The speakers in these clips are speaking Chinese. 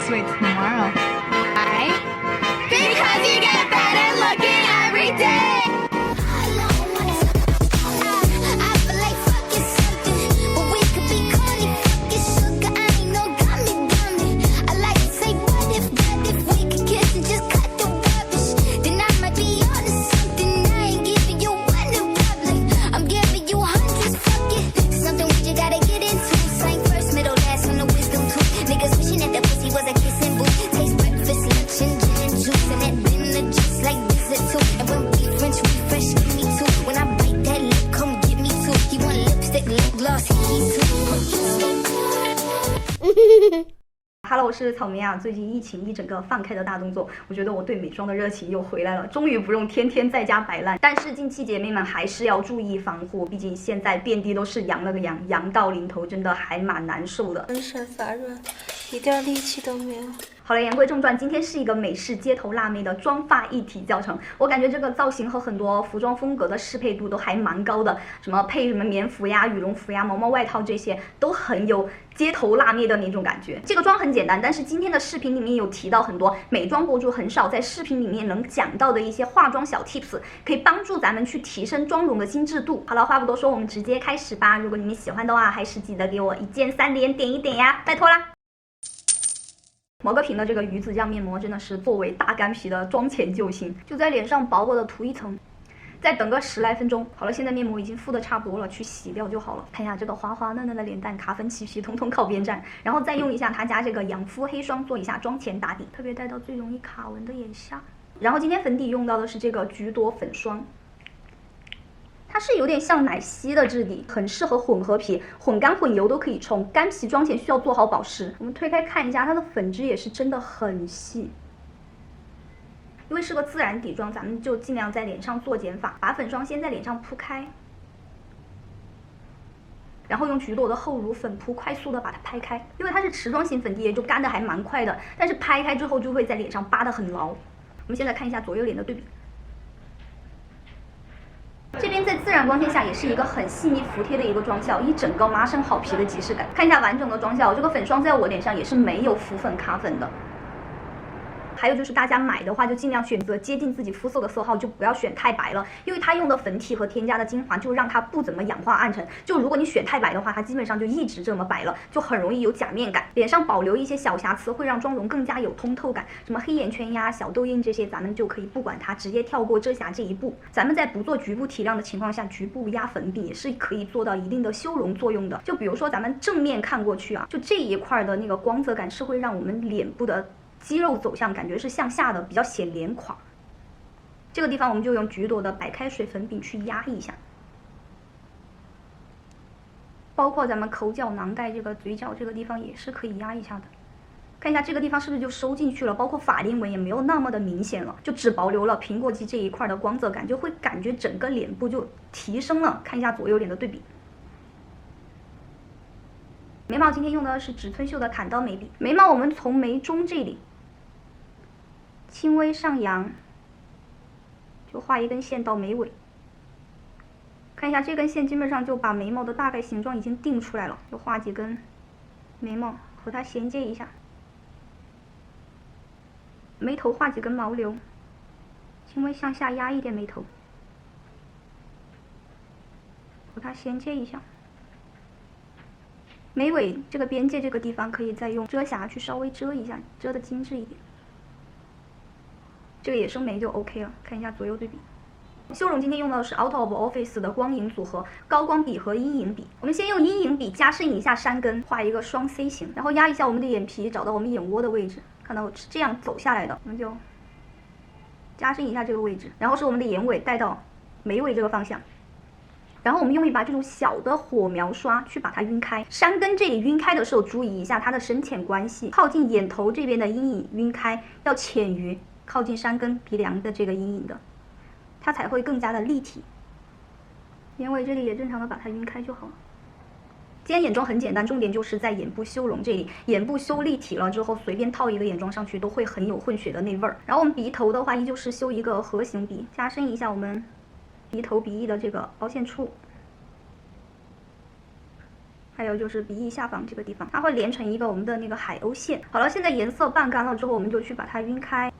just wait till tomorrow. Why? Because you get better looking every day. Hello， 我是草莓啊。最近疫情一整个放开的大动作，我觉得我对美妆的热情又回来了，终于不用天天在家摆烂。但是近期姐妹们还是要注意防护，毕竟现在遍地都是阳了个阳，阳到临头，真的还蛮难受的，浑身发软，一点力气都没有。好了，言归正传，今天是一个美式街头辣妹的妆发一体教程。我感觉这个造型和很多服装风格的适配度都还蛮高的，什么配什么棉服呀、羽绒服呀、毛毛外套这些都很有街头辣妹的那种感觉。这个妆很简单，但是今天的视频里面有提到很多美妆博主很少在视频里面能讲到的一些化妆小 tips， 可以帮助咱们去提升妆容的精致度。好了，话不多说，我们直接开始吧。如果你们喜欢的话，还是记得给我一键3连点一点呀，拜托啦！摩格屏的这个鱼子酱面膜真的是作为大干皮的妆前救星，就在脸上薄薄的涂一层，再等个10来分钟。好了，现在面膜已经敷的差不多了，去洗掉就好了。看一下这个滑滑嫩嫩的脸蛋，卡粉起皮，统统靠边站。然后再用一下他家这个养肤黑霜做一下妆前打底，特别带到最容易卡纹的眼下。然后今天粉底用到的是这个橘朵粉霜。它是有点像奶昔的质地，很适合混合皮，混干混油都可以冲。干皮妆前需要做好保湿。我们推开看一下，它的粉质也是真的很细。因为是个自然底妆，咱们就尽量在脸上做减法，把粉霜先在脸上铺开，然后用橘朵的厚乳粉扑，快速的把它拍开。因为它是持妆型粉底液，就干的还蛮快的，但是拍开之后就会在脸上扒得很牢。我们现在看一下左右脸的对比。这边在自然光线下也是一个很细腻服帖的一个妆效，一整个麻生好皮的即视感。看一下完整的妆效，这个粉霜在我脸上也是没有浮粉卡粉的。还有就是大家买的话，就尽量选择接近自己肤色的色号，就不要选太白了，因为它用的粉体和添加的精华就让它不怎么氧化暗沉。就如果你选太白的话，它基本上就一直这么白了，就很容易有假面感。脸上保留一些小瑕疵，会让妆容更加有通透感。什么黑眼圈呀、小痘印这些，咱们就可以不管它，直接跳过遮瑕这一步。咱们在不做局部提亮的情况下，局部压粉饼也是可以做到一定的修容作用的。就比如说咱们正面看过去啊，就这一块的那个光泽感是会让我们脸部的肌肉走向感觉是向下的，比较显脸垮。这个地方我们就用橘朵的白开水粉饼去压一下，包括咱们口角囊袋这个嘴角这个地方也是可以压一下的。看一下这个地方是不是就收进去了，包括法令纹也没有那么的明显了，就只保留了苹果肌这一块的光泽感，就会感觉整个脸部就提升了。看一下左右脸的对比。眉毛今天用的是植村秀的砍刀眉笔，眉毛我们从眉中这里轻微上扬，就画一根线到眉尾。看一下这根线基本上就把眉毛的大概形状已经定出来了，就画几根眉毛和它衔接一下。眉头画几根毛流，轻微向下压一点眉头，和它衔接一下。眉尾这个边界这个地方可以再用遮瑕去稍微遮一下，遮的精致一点。这个野生眉就 OK 了。看一下左右对比。修容今天用到的是 Out of Office 的光影组合高光笔和阴影笔。我们先用阴影笔加深一下山根，画一个双 C 形，然后压一下我们的眼皮，找到我们眼窝的位置，看到是这样走下来的，我们就加深一下这个位置，然后是我们的眼尾带到眉尾这个方向。然后我们用一把这种小的火苗刷去把它晕开，山根这里晕开的时候注意一下它的深浅关系，靠近眼头这边的阴影晕开要浅于靠近山根鼻梁的这个阴影的，它才会更加的立体。眼尾这里也正常的把它晕开就好了。今天眼妆很简单，重点就是在眼部修容这里，眼部修立体了之后，随便套一个眼妆上去都会很有混血的那味儿。然后我们鼻头的话，依旧是修一个盒形鼻，加深一下我们鼻头鼻翼的这个凹陷处，还有就是鼻翼下方这个地方，它会连成一个我们的那个海鸥线。好了，现在颜色拌干了之后，我们就去把它晕开。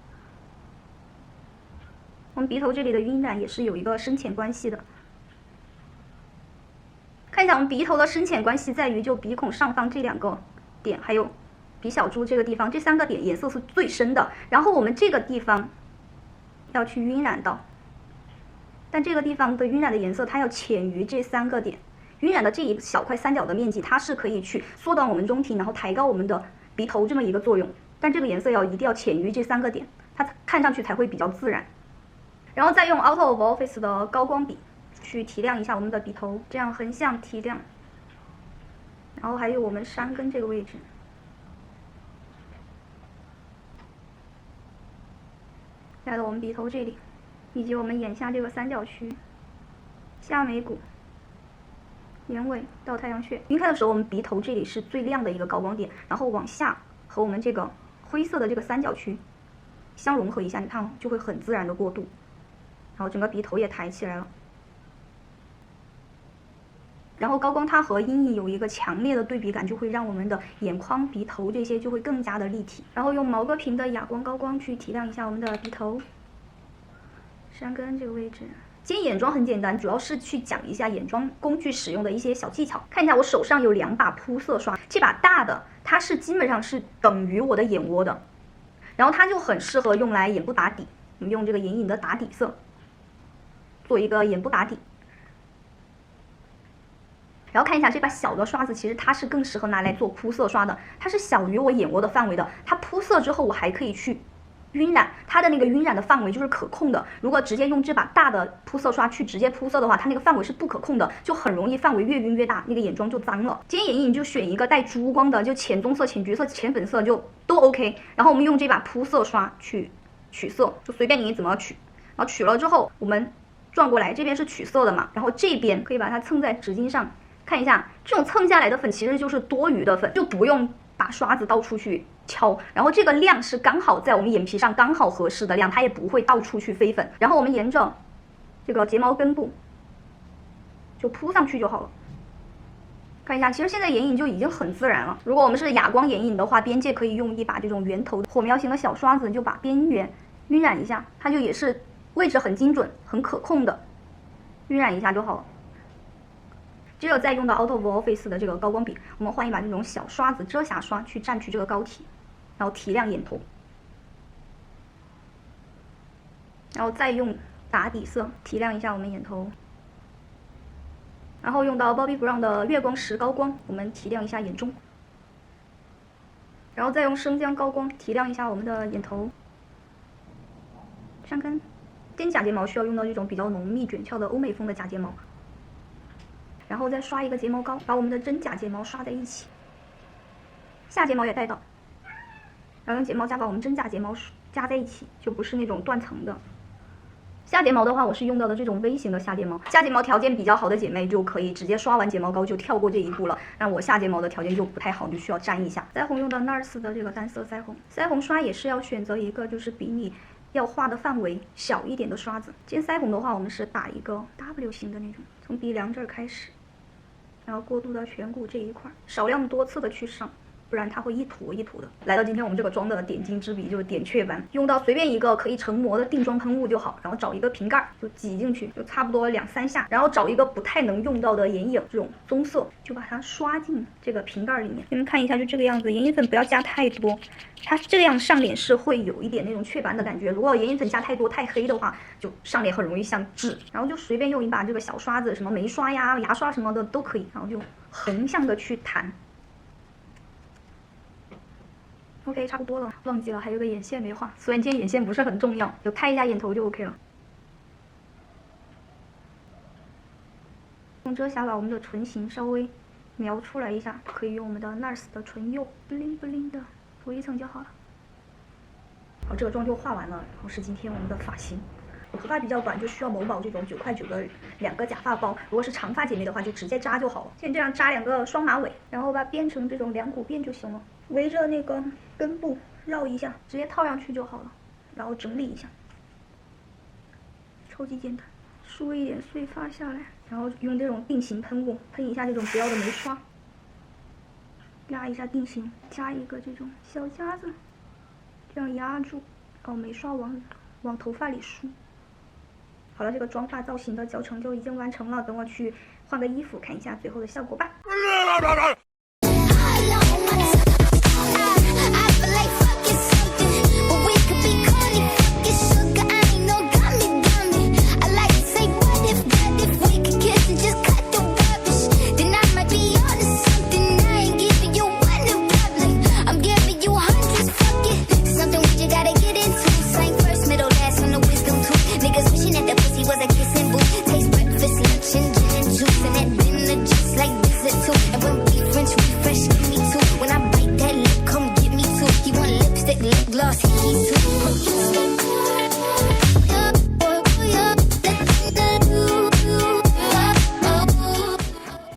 我们鼻头这里的晕染也是有一个深浅关系的。看一下我们鼻头的深浅关系在于，就鼻孔上方这2个点，还有鼻小珠这个地方，这3个点颜色是最深的。然后我们这个地方要去晕染到，但这个地方的晕染的颜色它要浅于这3个点。晕染的这一小块三角的面积，它是可以去缩短我们中庭，然后抬高我们的鼻头这么一个作用。但这个颜色一定要浅于这3个点，它看上去才会比较自然。然后再用 Out of Office 的高光笔去提亮一下我们的鼻头，这样横向提亮。然后还有我们山根这个位置，来到我们鼻头这里，以及我们眼下这个三角区、下眉骨、眼尾到太阳穴。晕开的时候，我们鼻头这里是最亮的一个高光点，然后往下和我们这个灰色的这个三角区相融合一下，你看就会很自然的过渡，然后整个鼻头也抬起来了。然后高光它和阴影有一个强烈的对比感，就会让我们的眼眶、鼻头这些就会更加的立体。然后用毛戈平的哑光高光去提亮一下我们的鼻头、山根这个位置。今天眼妆很简单，主要是去讲一下眼妆工具使用的一些小技巧。看一下我手上有2把铺色刷，这把大的它是基本上是等于我的眼窝的，然后它就很适合用来眼部打底。我们用这个眼影的打底色做一个眼部打底。然后看一下这把小的刷子，其实它是更适合拿来做铺色刷的，它是小于我眼窝的范围的。它铺色之后，我还可以去晕染，它的那个晕染的范围就是可控的。如果直接用这把大的铺色刷去直接铺色的话，它那个范围是不可控的，就很容易范围越晕越大，那个眼妆就脏了。今天眼影就选一个带珠光的，就浅棕色、浅橘色、浅粉色就都 OK。然后我们用这把铺色刷去取色，就随便你怎么取。然后取了之后，我们转过来，这边是取色的嘛，然后这边可以把它蹭在纸巾上。看一下，这种蹭下来的粉其实就是多余的粉，就不用把刷子到处去敲。然后这个量是刚好在我们眼皮上刚好合适的量，它也不会到处去飞粉。然后我们沿着这个睫毛根部就铺上去就好了。看一下，其实现在眼影就已经很自然了。如果我们是哑光眼影的话，边界可以用一把这种圆头火苗型的小刷子，就把边缘晕染一下，它就也是位置很精准、很可控的，晕染一下就好了。接着再用到 Out of Office 的这个高光笔，我们换一把这种小刷子遮瑕刷去蘸取这个膏体，然后提亮眼头，然后再用打底色提亮一下我们眼头，然后用到 Bobbi Brown 的月光石高光，我们提亮一下眼中，然后再用生姜高光提亮一下我们的眼头、山根。今天假睫毛需要用到这种比较浓密卷翘的欧美风的假睫毛。然后再刷一个睫毛膏，把我们的真假睫毛刷在一起，下睫毛也带到，然后用睫毛夹把我们真假睫毛夹在一起，就不是那种断层的。下睫毛的话，我是用到的这种微型的下睫毛，下睫毛条件比较好的姐妹就可以直接刷完睫毛膏就跳过这一步了。但我下睫毛的条件就不太好，就需要沾一下。腮红用到 NARS 的这个单色腮红，腮红刷也是要选择一个就是比你要画的范围小一点的刷子。今天腮红的话，我们是打一个 W 型的那种，从鼻梁这儿开始。然后过渡到颧骨这一块，少量多次的去上，不然它会一坨一坨的。来到今天我们这个妆的点睛之笔就是点雀斑，用到随便一个可以成膜的定妆喷雾就好，然后找一个瓶盖就挤进去，就差不多2-3下，然后找一个不太能用到的眼影，这种棕色就把它刷进这个瓶盖里面。你们看一下，就这个样子，眼影粉不要加太多，它这样上脸是会有一点那种雀斑的感觉。如果眼影粉加太多太黑的话，就上脸很容易像痣。然后就随便用一把这个小刷子，什么眉刷呀、牙刷什么的都可以，然后就横向的去弹。OK， 差不多了，忘记了还有个眼线没画，虽然今天眼线不是很重要，就开一下眼头就 OK 了。用遮瑕把我们的唇形稍微描出来一下，可以用我们的 NARS 的唇釉 bling bling 的涂一层就好了。好，这个妆就画完了，然后是今天我们的发型。我头发比较短，就需要某宝这种9块9的2个假发包。如果是长发姐妹的话，就直接扎就好了。先这样扎2个双马尾，然后把它编成这种2股辫就行了。围着那个根部绕一下，直接套上去就好了。然后整理一下，超级简单。梳一点碎发下来，然后用这种定型喷雾喷一下这种不要的眉刷，压一下定型，加一个这种小夹子，这样压住，然后眉刷往头发里梳。好了，这个妆发造型的教程就已经完成了，等我去换个衣服，看一下最后的效果吧。Gloss, he's too